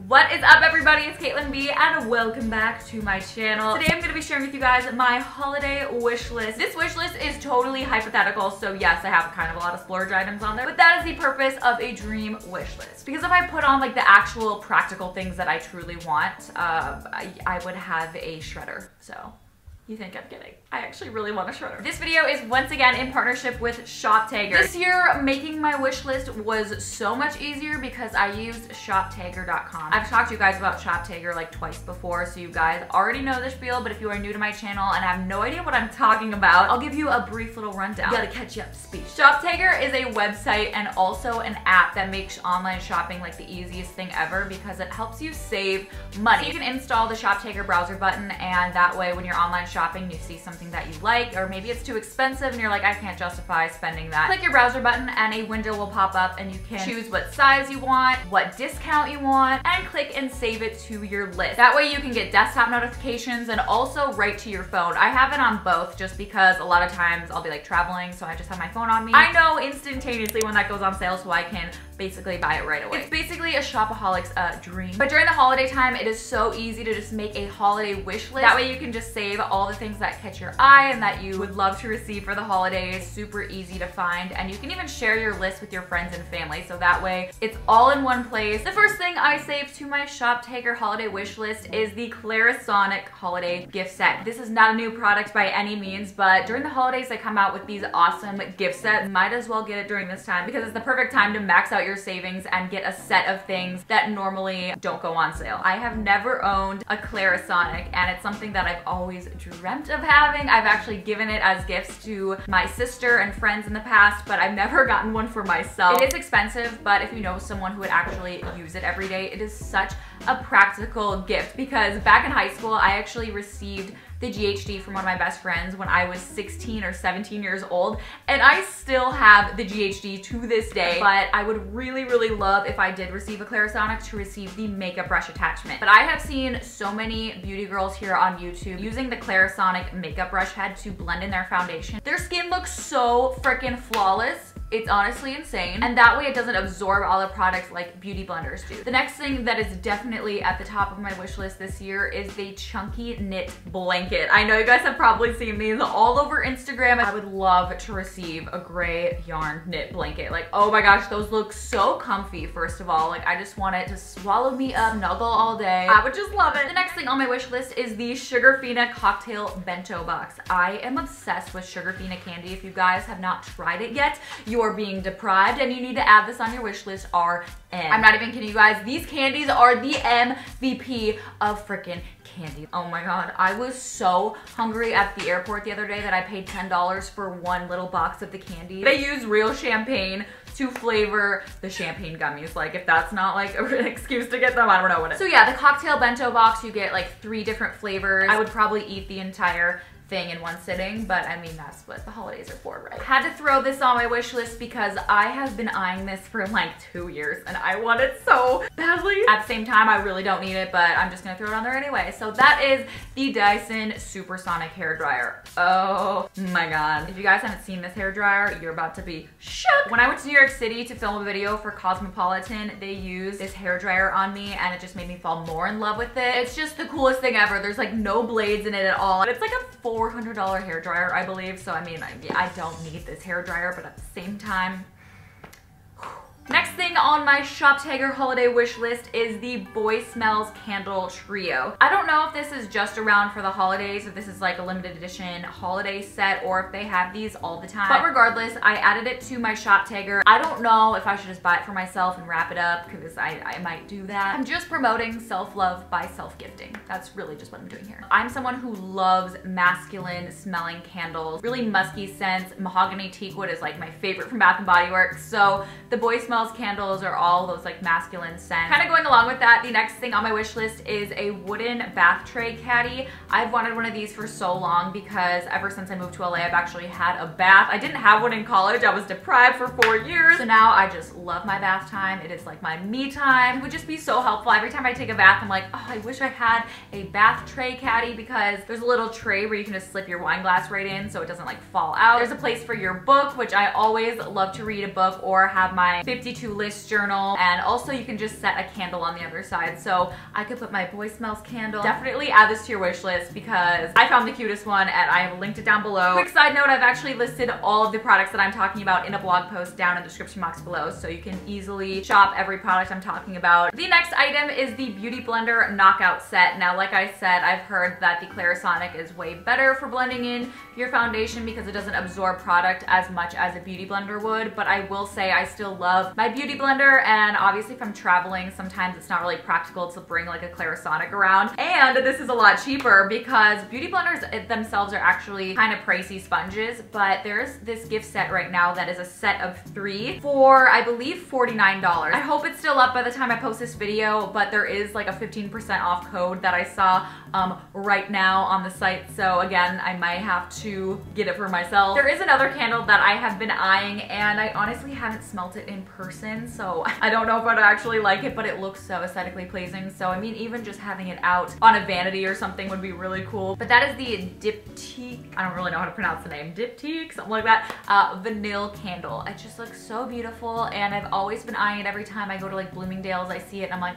What is up, everybody? It's Caitlin B and welcome back to my channel. Today I'm going to be sharing with you guys my holiday wish list. This wish list is totally hypothetical, so yes, I have kind of a lot of splurge items on there, but that is the purpose of a dream wish list. Because if I put on like the actual practical things that I truly want, I would have a shredder, so. You think I'm kidding. I actually really want a shredder. This video is once again in partnership with ShopTacker. This year, making my wish list was so much easier because I used ShopTacker.com. I've talked to you guys about ShopTacker like twice before, so you guys already know the spiel, but if you are new to my channel and have no idea what I'm talking about, I'll give you a brief little rundown. You gotta catch up to speed. ShopTacker is a website and also an app that makes online shopping like the easiest thing ever because it helps you save money. So you can install the ShopTacker browser button, and that way when you're online shopping, you see something that you like, or maybe it's too expensive and you're like, I can't justify spending that. Click your browser button and a window will pop up and you can choose what size you want, what discount you want, and click and save it to your list. That way you can get desktop notifications and also right to your phone. I have it on both just because a lot of times I'll be like traveling, so I just have my phone on me. I know instantaneously when that goes on sale, so I can basically buy it right away. It's basically a shopaholic's dream. But during the holiday time, it is so easy to just make a holiday wish list. That way you can just save all the things that catch your eye and that you would love to receive for the holidays. Super easy to find, and you can even share your list with your friends and family, so that way it's all in one place. The first thing I saved to my ShopTacker holiday wish list is the Clarisonic holiday gift set. This is not a new product by any means, but during the holidays they come out with these awesome gift sets. Might as well get it during this time because it's the perfect time to max out your savings and get a set of things that normally don't go on sale. I have never owned a Clarisonic, and it's something that I've always dreamt of having. I've actually given it as gifts to my sister and friends in the past, but I've never gotten one for myself. It is expensive, but if you know someone who would actually use it every day, it is such a practical gift because back in high school, I actually received the GHD from one of my best friends when I was 16 or 17 years old, and I still have the GHD to this day, but I would really, really love if I did receive a Clarisonic to receive the makeup brush attachment. But I have seen so many beauty girls here on YouTube using the Clarisonic makeup brush head to blend in their foundation. Their skin looks so freaking flawless. It's honestly insane. And that way it doesn't absorb all the products like beauty blenders do. The next thing that is definitely at the top of my wish list this year is the chunky knit blanket. I know you guys have probably seen these all over Instagram. I would love to receive a gray yarn knit blanket. Like, oh my gosh, those look so comfy, first of all. Like, I just want it to swallow me up, snuggle all day. I would just love it. The next thing on my wish list is the Sugarfina cocktail bento box. I am obsessed with Sugarfina candy. If you guys have not tried it yet, you're being deprived and you need to add this on your wish list RN. I'm not even kidding you guys. These candies are the MVP of freaking candy. Oh my god, I was so hungry at the airport the other day that I paid $10 for one little box of the candy. They use real champagne to flavor the champagne gummies. Like, if that's not like an excuse to get them, I don't know what it is. So yeah, the cocktail bento box, you get like 3 different flavors. I would probably eat the entire thing in one sitting, but I mean, that's what the holidays are for, right? Had to throw this on my wish list because I have been eyeing this for like 2 years and I want it so badly. At the same time, I really don't need it, but I'm just gonna throw it on there anyway. So that is the Dyson Supersonic hair dryer. Oh my god. If you guys haven't seen this hair dryer, you're about to be shook. When I went to New York City to film a video for Cosmopolitan, they used this hair dryer on me and it just made me fall more in love with it. It's just the coolest thing ever. There's like no blades in it at all. It's like a $400 hair dryer, I believe. So I mean, I don't need this hair dryer, but at the same time, next thing on my ShopTacker holiday wish list is the Boy Smells Candle Trio. I don't know if this is just around for the holidays, if this is like a limited edition holiday set, or if they have these all the time. But regardless, I added it to my ShopTacker. I don't know if I should just buy it for myself and wrap it up, because I might do that. I'm just promoting self-love by self-gifting. That's really just what I'm doing here. I'm someone who loves masculine smelling candles, really musky scents. Mahogany teakwood is like my favorite from Bath & Body Works. So the Boy Smells candles are all those like masculine scents. Kind of going along with that, the next thing on my wish list is a wooden bath tray caddy. I've wanted one of these for so long because ever since I moved to LA, I've actually had a bath. I didn't have one in college. I was deprived for 4 years. So now I just love my bath time. It is like my me time. It would just be so helpful. Every time I take a bath, I'm like, oh, I wish I had a bath tray caddy because there's a little tray where you can just slip your wine glass right in so it doesn't like fall out. There's a place for your book, which I always love to read a book or have my 15 52 list journal, and also you can just set a candle on the other side. So I could put my Boy Smells candle. Definitely add this to your wish list because I found the cutest one and I have linked it down below. Quick side note, I've actually listed all of the products that I'm talking about in a blog post down in the description box below, so you can easily shop every product I'm talking about. The next item is the Beauty Blender Knockout Set. Now, like I said, I've heard that the Clarisonic is way better for blending in your foundation because it doesn't absorb product as much as a beauty blender would, but I will say I still love my beauty blender, and obviously if I'm traveling, sometimes it's not really practical to bring like a Clarisonic around. And this is a lot cheaper because beauty blenders themselves are actually kind of pricey sponges, but there's this gift set right now that is a set of 3 for, I believe, $49. I hope it's still up by the time I post this video, but there is like a 15% off code that I saw right now on the site. So again, I might have to get it for myself. There is another candle that I have been eyeing, and I honestly haven't smelt it in person, so I don't know if I'd actually like it, but it looks so aesthetically pleasing. So I mean, even just having it out on a vanity or something would be really cool. But that is the Diptyque, I don't really know how to pronounce the name, Diptyque, something like that, vanilla candle. It just looks so beautiful, and I've always been eyeing it. Every time I go to like Bloomingdale's, I see it and I'm like,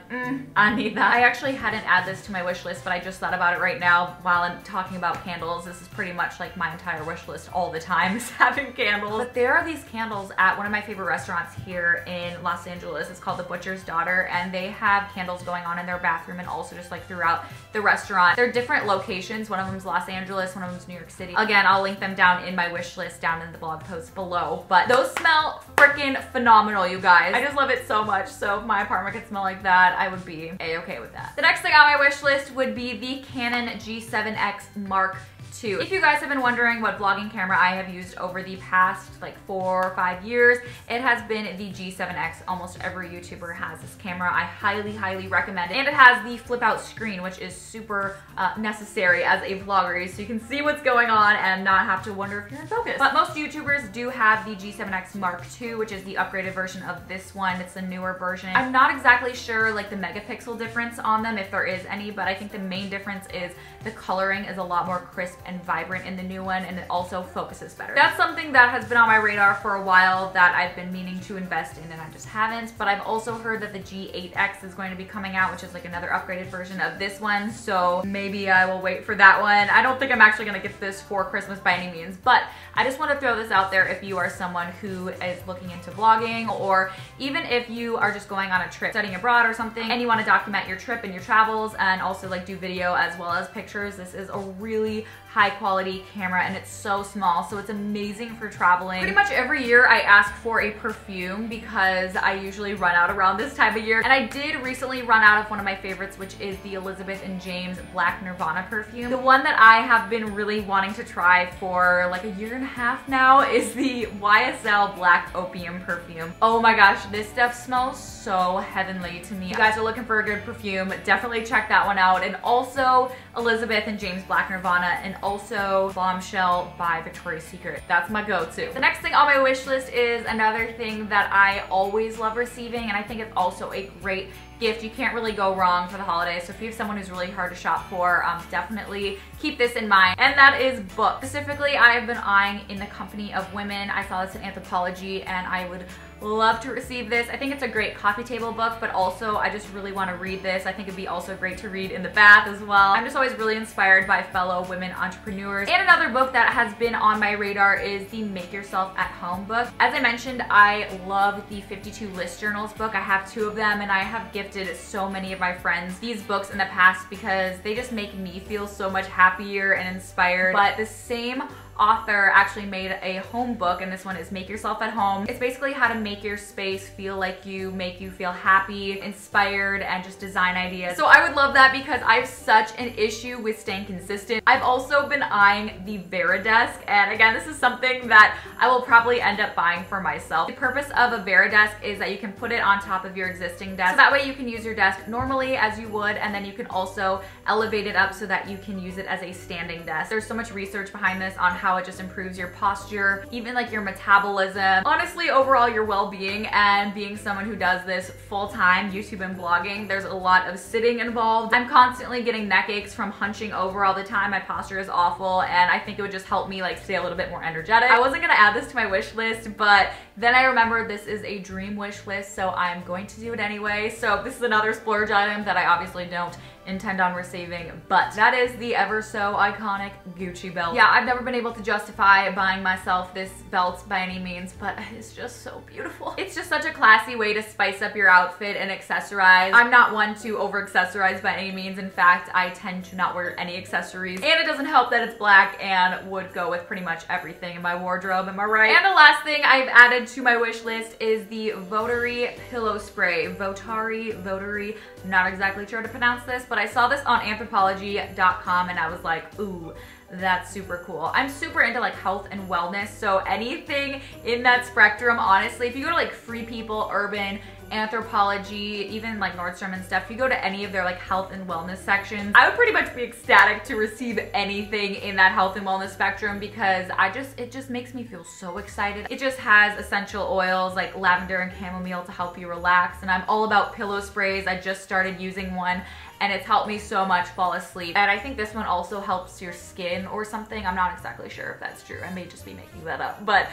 I need that. I actually hadn't added this to my wish list, but I just thought about it right now while I'm talking about candles. This is pretty much like my entire wish list all the time is having candles. But there are these candles at one of my favorite restaurants here in Los Angeles. It's called The Butcher's Daughter, and they have candles going on in their bathroom and also just like throughout the restaurant. They're different locations. One of them's Los Angeles, one of them's New York City. Again, I'll link them down in my wish list down in the blog post below, but those smell freaking phenomenal, you guys. I just love it so much. So if my apartment could smell like that, I would be a-okay with that. The next thing on my wish list would be the Canon G7X Mark II. If you guys have been wondering what vlogging camera I have used over the past like 4 or 5 years, it has been the G7X. Almost every YouTuber has this camera. I highly recommend it. And it has the flip out screen, which is super necessary as a vlogger, so you can see what's going on and not have to wonder if you're in focus. But most YouTubers do have the G7X Mark II, which is the upgraded version of this one. It's a newer version. I'm not exactly sure like the megapixel difference on them, if there is any, but I think the main difference is the coloring is a lot more crisp and vibrant in the new one, and it also focuses better. That's something that has been on my radar for a while that I've been meaning to invest in, and I just haven't. But I've also heard that the G8X is going to be coming out, which is like another upgraded version of this one, so maybe I will wait for that one. I don't think I'm actually gonna get this for Christmas by any means, but I just want to throw this out there if you are someone who is looking into vlogging, or even if you are just going on a trip, studying abroad or something, and you want to document your trip and your travels and also like do video as well as pictures. This is a really high quality camera, and it's so small, so it's amazing for traveling. Pretty much every year I ask for a perfume because I usually run out around this time of year, and I did recently run out of one of my favorites, which is the Elizabeth and James Black Nirvana perfume. The one that I have been really wanting to try for like a year and a half now is the YSL Black Opium perfume. Oh my gosh, this stuff smells so heavenly to me. If you guys are looking for a good perfume, definitely check that one out. And also Elizabeth and James Black Nirvana, and also Bombshell by Victoria's Secret. That's my go-to. The next thing on my wish list is another thing that I always love receiving, and I think it's also a great gift. You can't really go wrong for the holidays, so if you have someone who's really hard to shop for, definitely keep this in mind, and that is books. Specifically, I have been eyeing In the Company of Women. I saw this in Anthropology, and I would love to receive this. I think it's a great coffee table book, but also I just really want to read this. I think it'd be also great to read in the bath as well. I'm just always really inspired by fellow women entrepreneurs. And another book that has been on my radar is the Make Yourself at Home book. As I mentioned, I love the 52 List Journals book. I have 2 of them, and I have gifted so many of my friends these books in the past because they just make me feel so much happier and inspired. But the same author actually made a home book, and this one is Make Yourself at Home. It's basically how to make your space feel like you, make you feel happy, inspired, and just design ideas. So I would love that because I have such an issue with staying consistent. I've also been eyeing the Veridesk, and again, this is something that I will probably end up buying for myself. The purpose of a Veridesk is that you can put it on top of your existing desk. So that way you can use your desk normally as you would, and then you can also elevate it up so that you can use it as a standing desk. There's so much research behind this on how how it just improves your posture, even like your metabolism, honestly overall your well-being. And being someone who does this full-time, YouTube and blogging, there's a lot of sitting involved. I'm constantly getting neck aches from hunching over all the time. My posture is awful, and I think it would just help me like stay a little bit more energetic. I wasn't gonna add this to my wish list, but then I remembered this is a dream wish list, so I'm going to do it anyway. So this is another splurge item that I obviously don't intend on receiving, but that is the ever so iconic Gucci belt. Yeah, I've never been able to justify buying myself this belt by any means, but it's just so beautiful. It's just such a classy way to spice up your outfit and accessorize. I'm not one to over accessorize by any means. In fact, I tend to not wear any accessories, and it doesn't help that it's black and would go with pretty much everything in my wardrobe, am I right? And the last thing I've added to my wish list is the Votary pillow spray. Votary, not exactly sure to pronounce this, but I saw this on Anthropology.com and I was like, ooh, that's super cool. I'm super into like health and wellness, so anything in that spectrum, honestly, if you go to like Free People, Urban, Anthropology, even like Nordstrom and stuff, if you go to any of their like health and wellness sections, I would pretty much be ecstatic to receive anything in that health and wellness spectrum, because it just makes me feel so excited. It just has essential oils like lavender and chamomile to help you relax, and I'm all about pillow sprays. I just started using one and it's helped me so much fall asleep. And I think this one also helps your skin or something. I'm not exactly sure if that's true. I may just be making that up. But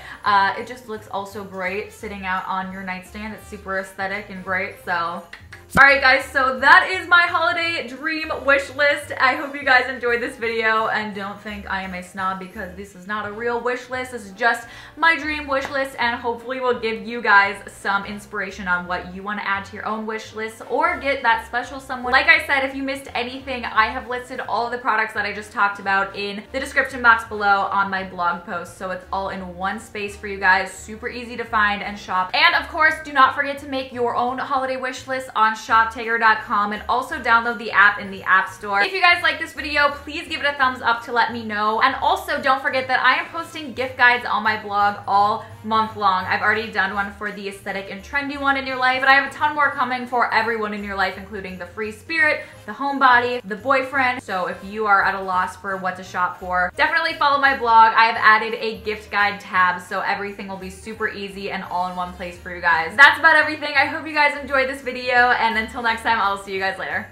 it just looks also great sitting out on your nightstand. It's super aesthetic and great, so. Alright guys, so that is my holiday dream wish list. I hope you guys enjoyed this video, and don't think I am a snob because this is not a real wish list. This is just my dream wish list, and hopefully will give you guys some inspiration on what you want to add to your own wish list or get that special someone. Like I said, if you missed anything, I have listed all of the products that I just talked about in the description box below on my blog post, so it's all in one space for you guys. Super easy to find and shop. And of course, do not forget to make your own holiday wish list on ShopTacker.com, and also download the app in the App Store. If you guys like this video, please give it a thumbs up to let me know. And also don't forget that I am posting gift guides on my blog all month long. I've already done one for the aesthetic and trendy one in your life, but I have a ton more coming for everyone in your life, including the free spirit, the homebody, the boyfriend. So if you are at a loss for what to shop for, definitely follow my blog. I have added a gift guide tab, so everything will be super easy and all in one place for you guys. That's about everything. I hope you guys enjoyed this video, and until next time, I'll see you guys later.